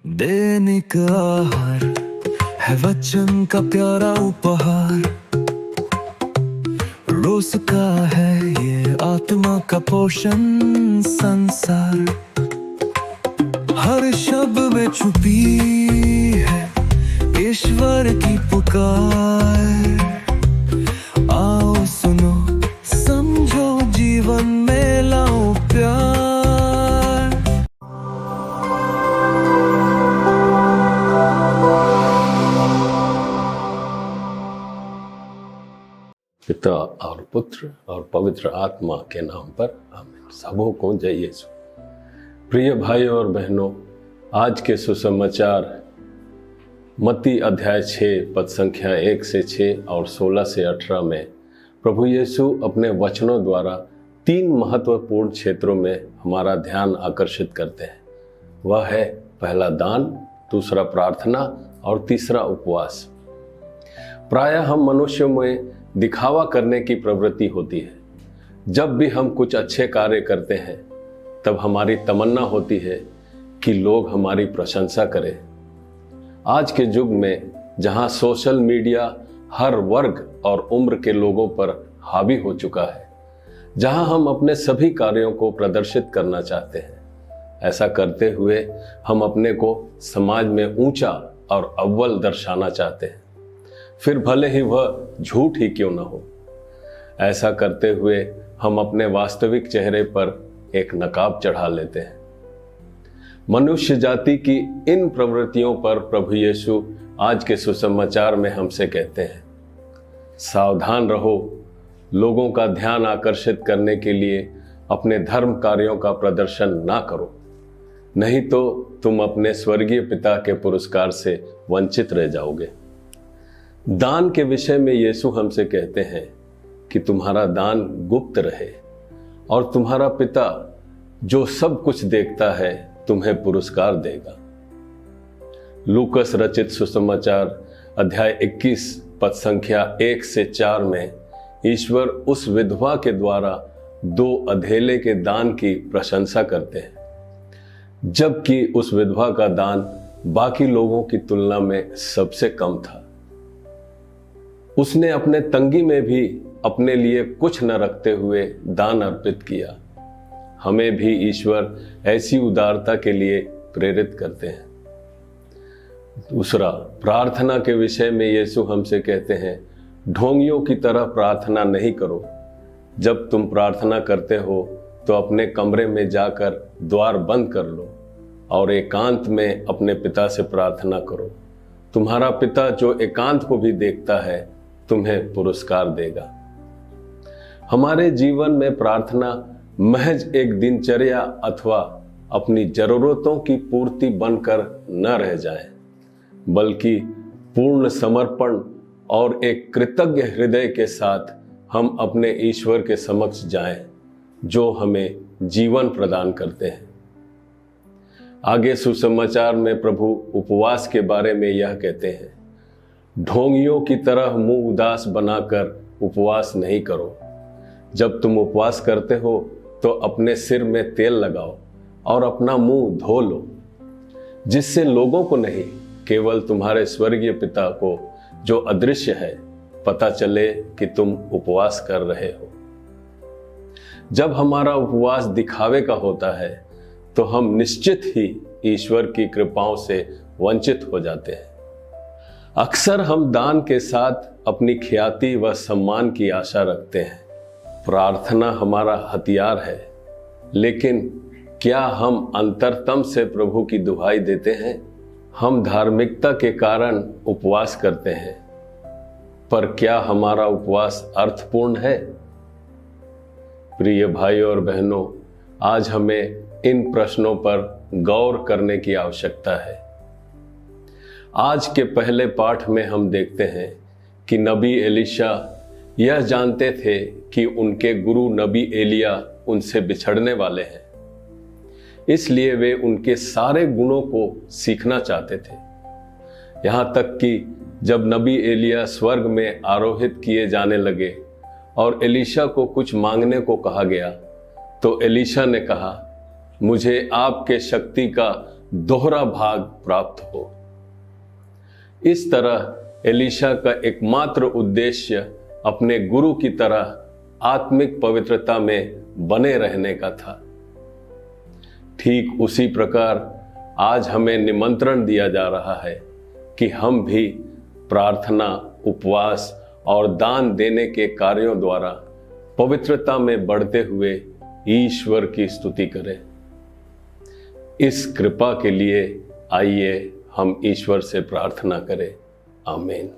दैनिक आहार है वचन का प्यारा उपहार। रोज का है ये आत्मा का पोषण संसार। हर शब्द में छुपी है ईश्वर की पुकार। आओ सुनो समझो जीवन में लाओ प्यार। पिता और पुत्र और पवित्र आत्मा के नाम पर आमीन। सबों को जय यीशु। प्रिय भाइयों और बहनों, आज के सुसमाचार मत्ती अध्याय 6 पद संख्या 1 से 6 और 16 से 18 में प्रभु यीशु अपने वचनों द्वारा 3 महत्वपूर्ण क्षेत्रों में हमारा ध्यान आकर्षित करते हैं। वह है पहला दान, दूसरा प्रार्थना और तीसरा उपवास। प्रायः हम मनुष्यों में दिखावा करने की प्रवृत्ति होती है। जब भी हम कुछ अच्छे कार्य करते हैं तब हमारी तमन्ना होती है कि लोग हमारी प्रशंसा करें। आज के युग में जहां सोशल मीडिया हर वर्ग और उम्र के लोगों पर हावी हो चुका है, जहां हम अपने सभी कार्यों को प्रदर्शित करना चाहते हैं, ऐसा करते हुए हम अपने को समाज में ऊंचा और अव्वल दर्शाना चाहते हैं, फिर भले ही वह झूठ ही क्यों न हो। ऐसा करते हुए हम अपने वास्तविक चेहरे पर एक नकाब चढ़ा लेते हैं। मनुष्य जाति की इन प्रवृत्तियों पर प्रभु यीशु आज के सुसमाचार में हमसे कहते हैं, सावधान रहो, लोगों का ध्यान आकर्षित करने के लिए अपने धर्म कार्यों का प्रदर्शन ना करो, नहीं तो तुम अपने स्वर्गीय पिता के पुरस्कार से वंचित रह जाओगे। दान के विषय में यीशु हमसे कहते हैं कि तुम्हारा दान गुप्त रहे और तुम्हारा पिता जो सब कुछ देखता है तुम्हें पुरस्कार देगा। लूकस रचित सुसमाचार अध्याय 21 पद संख्या 1 से 4 में ईश्वर उस विधवा के द्वारा 2 अधेले के दान की प्रशंसा करते हैं, जबकि उस विधवा का दान बाकी लोगों की तुलना में सबसे कम था। उसने अपने तंगी में भी अपने लिए कुछ न रखते हुए दान अर्पित किया। हमें भी ईश्वर ऐसी उदारता के लिए प्रेरित करते हैं। दूसरा, प्रार्थना के विषय में यीशु हमसे कहते हैं, ढोंगियों की तरह प्रार्थना नहीं करो। जब तुम प्रार्थना करते हो तो अपने कमरे में जाकर द्वार बंद कर लो और एकांत में अपने पिता से प्रार्थना करो। तुम्हारा पिता जो एकांत को भी देखता है तुम्हें पुरस्कार देगा। हमारे जीवन में प्रार्थना महज एक दिनचर्या अथवा अपनी जरूरतों की पूर्ति बनकर न रह जाए, बल्कि पूर्ण समर्पण और एक कृतज्ञ हृदय के साथ हम अपने ईश्वर के समक्ष जाएं, जो हमें जीवन प्रदान करते हैं। आगे सुसमाचार में प्रभु उपवास के बारे में यह कहते हैं, ढोंगियों की तरह मुंह उदास बनाकर उपवास नहीं करो। जब तुम उपवास करते हो तो अपने सिर में तेल लगाओ और अपना मुंह धो लो, जिससे लोगों को नहीं, केवल तुम्हारे स्वर्गीय पिता को जो अदृश्य है पता चले कि तुम उपवास कर रहे हो। जब हमारा उपवास दिखावे का होता है तो हम निश्चित ही ईश्वर की कृपाओं से वंचित हो जाते हैं। अक्सर हम दान के साथ अपनी ख्याति व सम्मान की आशा रखते हैं। प्रार्थना हमारा हथियार है, लेकिन क्या हम अंतरतम से प्रभु की दुहाई देते हैं? हम धार्मिकता के कारण उपवास करते हैं, पर क्या हमारा उपवास अर्थपूर्ण है? प्रिय भाइयों और बहनों, आज हमें इन प्रश्नों पर गौर करने की आवश्यकता है। आज के पहले पाठ में हम देखते हैं कि नबी एलीशा यह जानते थे कि उनके गुरु नबी एलिया उनसे बिछड़ने वाले हैं, इसलिए वे उनके सारे गुणों को सीखना चाहते थे। यहाँ तक कि जब नबी एलिया स्वर्ग में आरोहित किए जाने लगे और एलीशा को कुछ मांगने को कहा गया, तो एलीशा ने कहा, मुझे आपके शक्ति का दोहरा भाग प्राप्त हो। इस तरह एलीशा का एकमात्र उद्देश्य अपने गुरु की तरह आत्मिक पवित्रता में बने रहने का था। ठीक उसी प्रकार आज हमें निमंत्रण दिया जा रहा है कि हम भी प्रार्थना, उपवास और दान देने के कार्यों द्वारा पवित्रता में बढ़ते हुए ईश्वर की स्तुति करें। इस कृपा के लिए आइए हम ईश्वर से प्रार्थना करें। आमीन।